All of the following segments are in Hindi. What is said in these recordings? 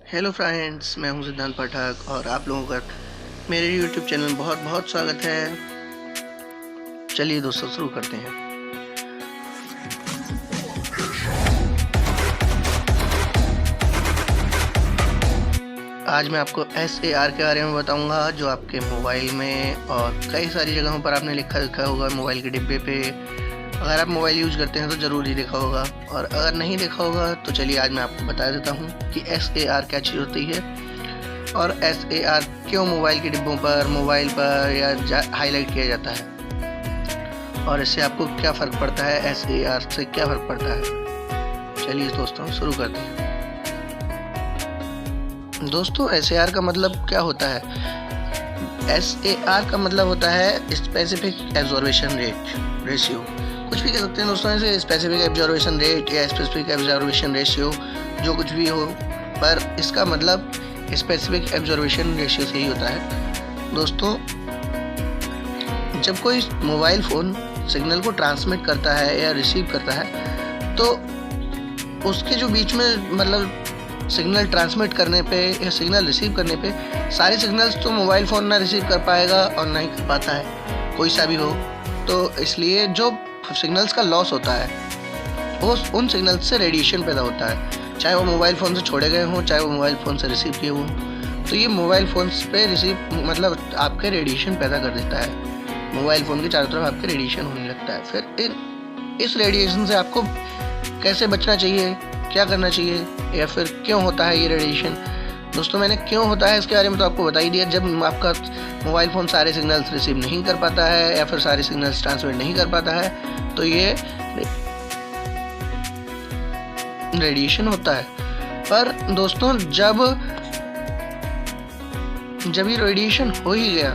हेलो फ्रेंड्स, मैं हूं सिद्धांत पाठक और आप लोगों का मेरे यूट्यूब चैनल में बहुत बहुत स्वागत है। चलिए दोस्तों, शुरू करते हैं। आज मैं आपको SAR के बारे में बताऊंगा, जो आपके मोबाइल में और कई सारी जगहों पर आपने लिखा होगा मोबाइल के डिब्बे पे। अगर आप मोबाइल यूज़ करते हैं तो ज़रूर ही देखा होगा, और अगर नहीं देखा होगा तो चलिए आज मैं आपको बता देता हूँ कि SAR क्या चीज़ होती है और SAR क्यों मोबाइल के डिब्बों पर, मोबाइल पर या हाईलाइट किया जाता है, और इससे आपको क्या फ़र्क पड़ता है, SAR से क्या फ़र्क पड़ता है। चलिए दोस्तों, शुरू करते हैं। दोस्तों, SAR का मतलब क्या होता है? SAR का मतलब होता है स्पेसिफिक एब्जॉर्वेशन रेशियो। कुछ भी कह सकते हैं दोस्तों, ऐसे स्पेसिफिक एब्जॉर्वेशन रेट या स्पेसिफिक एब्जॉर्वेशन रेशियो, जो कुछ भी हो, पर इसका मतलब स्पेसिफिक एब्जॉर्वेशन रेशियो से ही होता है। दोस्तों, जब कोई मोबाइल फ़ोन सिग्नल को ट्रांसमिट करता है या रिसीव करता है, तो उसके जो बीच में मतलब सिग्नल ट्रांसमिट करने पे या सिग्नल रिसीव करने पे सारे सिग्नल्स तो मोबाइल फ़ोन ना रिसीव कर पाएगा और ना ही कर पाता है, कोई सा भी हो। तो इसलिए जो सिग्नल्स का लॉस होता है, वो उन सिग्नल्स से रेडिएशन पैदा होता है, चाहे वो मोबाइल फ़ोन से छोड़े गए हों, चाहे वो मोबाइल फ़ोन से रिसीव किए हों। तो ये मोबाइल फ़ोन्स पे रिसीव मतलब आपके रेडिएशन पैदा कर देता है। मोबाइल फ़ोन के चारों तरफ आपके रेडिएशन होने लगता है। फिर इस रेडिएशन से आपको कैसे बचना चाहिए, क्या करना चाहिए, या फिर क्यों होता है ये रेडिएशन। दोस्तों, मैंने क्यों होता है इसके बारे में तो आपको बता ही दिया। जब आपका मोबाइल फ़ोन सारे सिग्नल्स रिसीव नहीं कर पाता है या फिर सारे सिग्नल्स ट्रांसमिट नहीं कर पाता है, तो ये रेडिएशन होता है। पर दोस्तों, जब ये रेडिएशन हो ही गया,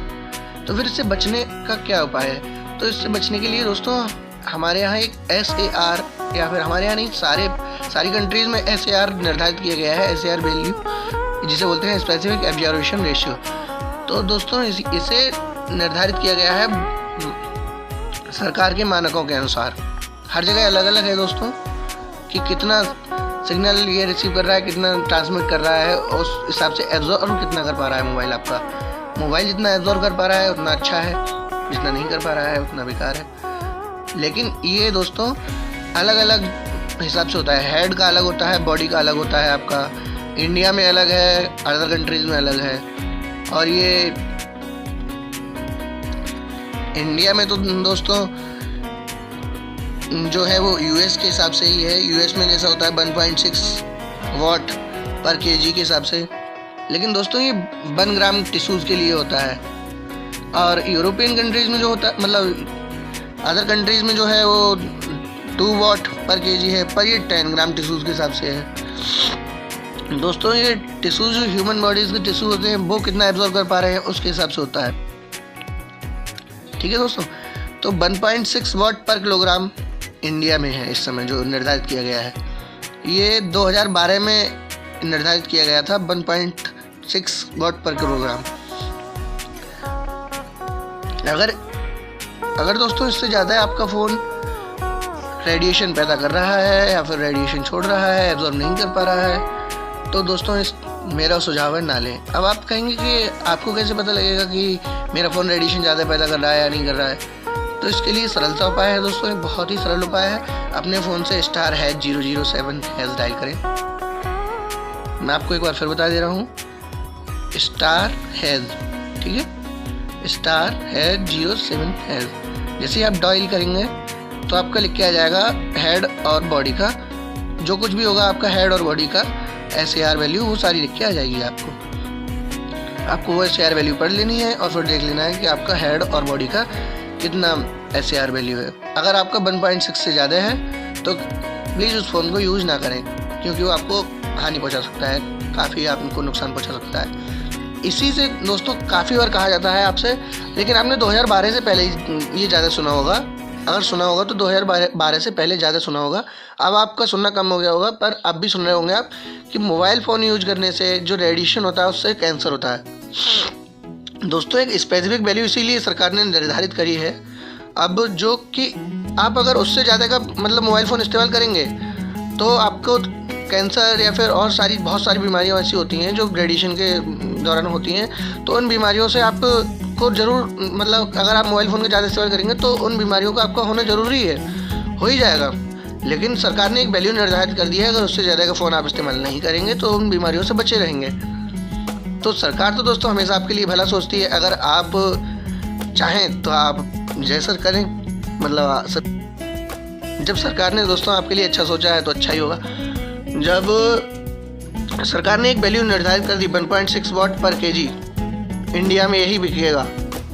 तो फिर इससे बचने का क्या उपाय है? तो इससे बचने के लिए दोस्तों, हमारे यहाँ एक SAR, या फिर हमारे यहाँ नहीं, सारी कंट्रीज़ में SAR निर्धारित किया गया है। SAR वैल्यू, जिसे बोलते हैं स्पेसिफिक एब्जॉर्वेशन रेशियो। तो दोस्तों, इसे निर्धारित किया गया है सरकार के मानकों के अनुसार। हर जगह अलग अलग है दोस्तों, कि कितना सिग्नल ये रिसीव कर रहा है, कितना ट्रांसमिट कर रहा है, उस हिसाब से एब्जॉर्व कितना कर पा रहा है मोबाइल आपका। मोबाइल जितना एब्जॉर्व कर पा रहा है उतना अच्छा है, जितना नहीं कर पा रहा है उतना बेकार है। लेकिन ये दोस्तों अलग अलग हिसाब से होता है। हेड का अलग होता है, बॉडी का अलग होता है आपका। इंडिया में अलग है, अदर कंट्रीज़ में अलग है। और ये इंडिया में तो दोस्तों जो है वो US के हिसाब से ही है। US में जैसा होता है 1.6 वाट पर kg के हिसाब से। लेकिन दोस्तों, ये 1 ग्राम टिश्यूज़ के लिए होता है। और यूरोपियन कंट्रीज़ में जो होता है, मतलब अदर कंट्रीज़ में जो है वो 2 वाट पर kg है, पर ये 10 ग्राम टिश्यूज़ के हिसाब से है। दोस्तों, ये टिश्यूज़ जो ह्यूमन बॉडीज़ के टिश्यू होते हैं, वो कितना एब्जॉर्ब कर पा रहे हैं उसके हिसाब से होता है। ठीक है दोस्तों, तो 1.6 वाट पर किलोग्राम इंडिया में है इस समय, जो निर्धारित किया गया है। ये 2012 में निर्धारित किया गया था 1.6 वाट पर किलोग्राम। अगर दोस्तों इससे ज़्यादा आपका फ़ोन रेडिएशन पैदा कर रहा है या फिर रेडिएशन छोड़ रहा है, एब्जॉर्ब नहीं कर पा रहा है, तो दोस्तों मेरा सुझाव है ना लें। अब आप कहेंगे कि आपको कैसे पता लगेगा कि मेरा फ़ोन रेडिएशन ज़्यादा पैदा कर रहा है या नहीं कर रहा है? तो इसके लिए सरल सा उपाय है दोस्तों, एक बहुत ही सरल उपाय है। अपने फ़ोन से *007# डायल करें। मैं आपको एक बार फिर बता दे रहा हूँ, *#, ठीक है, *007#। जैसे ही आप डायल करेंगे तो आपका लिख के आ जाएगा हेड और बॉडी का, जो कुछ भी होगा आपका हेड और बॉडी का SAR वैल्यू, वो सारी लिख के आ जाएगी आपको वो SAR वैल्यू पढ़ लेनी है और फिर देख लेना है कि आपका हेड और बॉडी का कितना SAR वैल्यू है। अगर आपका 1.6 से ज़्यादा है तो प्लीज़ उस फ़ोन को यूज़ ना करें, क्योंकि वो आपको हानि पहुंचा सकता है, काफ़ी आपको नुकसान पहुंचा सकता है। इसी से दोस्तों काफ़ी बार कहा जाता है आपसे, लेकिन आपने 2012 से पहले ये ज़्यादा सुना होगा। अगर सुना होगा तो 2012 से पहले ज़्यादा सुना होगा। अब आपका सुनना कम हो गया होगा, पर अब भी सुन रहे होंगे आप कि मोबाइल फ़ोन यूज करने से जो रेडिएशन होता है उससे कैंसर होता है। दोस्तों, एक स्पेसिफिक वैल्यू इसीलिए सरकार ने निर्धारित करी है, अब जो कि आप अगर उससे ज़्यादा का मतलब मोबाइल फ़ोन इस्तेमाल करेंगे तो आपको कैंसर या फिर और बहुत सारी बीमारियाँ ऐसी होती हैं जो रेडिएशन के दौरान होती हैं। तो उन बीमारियों से आपको ज़रूर मतलब अगर आप मोबाइल फ़ोन का ज़्यादा इस्तेमाल करेंगे तो उन बीमारियों का आपका होना ज़रूरी है, हो ही जाएगा। लेकिन सरकार ने एक वैल्यू निर्धारित कर दिया है, अगर उससे ज़्यादा का फ़ोन आप इस्तेमाल नहीं करेंगे तो उन बीमारियों से बचे रहेंगे। तो सरकार तो दोस्तों हमेशा आपके लिए भला सोचती है। अगर आप चाहें तो आप जैसा करें, मतलब जब सरकार ने दोस्तों आपके लिए अच्छा सोचा है तो अच्छा ही होगा। जब सरकार ने एक वैल्यू निर्धारित कर दी 1.6 वाट पर केजी, इंडिया में यही बिकेगा,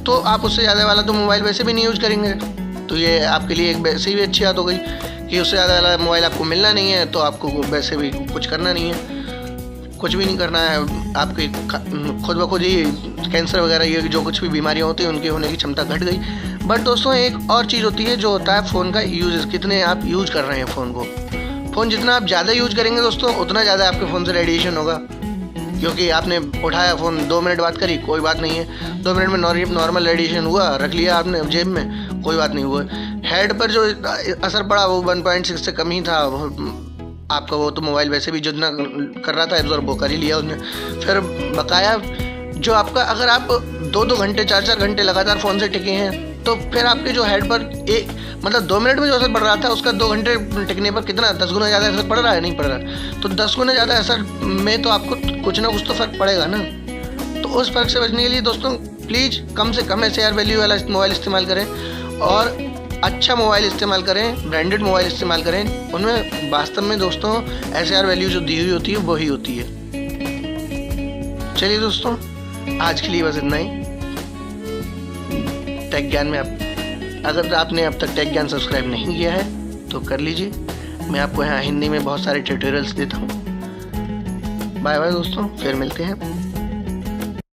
तो आप उससे ज़्यादा वाला तो मोबाइल वैसे भी नहीं यूज करेंगे। तो ये आपके लिए एक वैसे भी अच्छी बात हो गई कि उससे ज़्यादा वाला मोबाइल आपको मिलना नहीं है, तो आपको वैसे भी कुछ करना नहीं है, कुछ भी नहीं करना है। आपकी खुद ब खुद ही कैंसर वगैरह ये जो कुछ भी बीमारियाँ होती हैं उनके होने की क्षमता घट गई। बट दोस्तों एक और चीज़ होती है जो होता है फ़ोन का यूज़, कितने आप यूज कर रहे हैं फ़ोन को। फ़ोन जितना आप ज़्यादा यूज करेंगे दोस्तों उतना ज़्यादा आपके फ़ोन से रेडिएशन होगा, क्योंकि आपने उठाया फ़ोन 2 मिनट बात करी, कोई बात नहीं है, 2 मिनट में नॉर्मल रेडिएशन हुआ, रख लिया आपने जेब में, कोई बात नहीं हुआ। हेड पर जो असर पड़ा वो 1.6 से कम ही था। आपका वो तो मोबाइल वैसे भी जितना कर रहा था एब्जॉर्ब वो कर ही लिया उसने। फिर बकाया जो आपका, अगर आप 2-2 घंटे 4-4 घंटे लगातार फ़ोन से टिके हैं तो फिर आपके जो हेड पर मतलब 2 मिनट में जो असर पड़ रहा था उसका 2 घंटे टिकने पर कितना 10 गुना ज़्यादा असर पड़ रहा है, नहीं पड़ रहा है। तो 10 गुना ज़्यादा असर में तो आपको कुछ ना कुछ तो फ़र्क पड़ेगा ना। तो उस फ़र्क से बचने के लिए दोस्तों प्लीज़ कम से कम SAR वैल्यू वाला मोबाइल इस्तेमाल करें और अच्छा मोबाइल इस्तेमाल करें, ब्रांडेड मोबाइल इस्तेमाल करें। उनमें वास्तव में दोस्तों SAR वैल्यू जो दी हुई होती है वही होती है। चलिए दोस्तों आज के लिए बस इतना ही। टेक ज्ञान में अगर आपने अब तक टेक ज्ञान सब्सक्राइब नहीं किया है तो कर लीजिए। मैं आपको यहाँ हिंदी में बहुत सारे ट्यूटोरियल्स देता हूँ। बाय बाय दोस्तों, फिर मिलते हैं।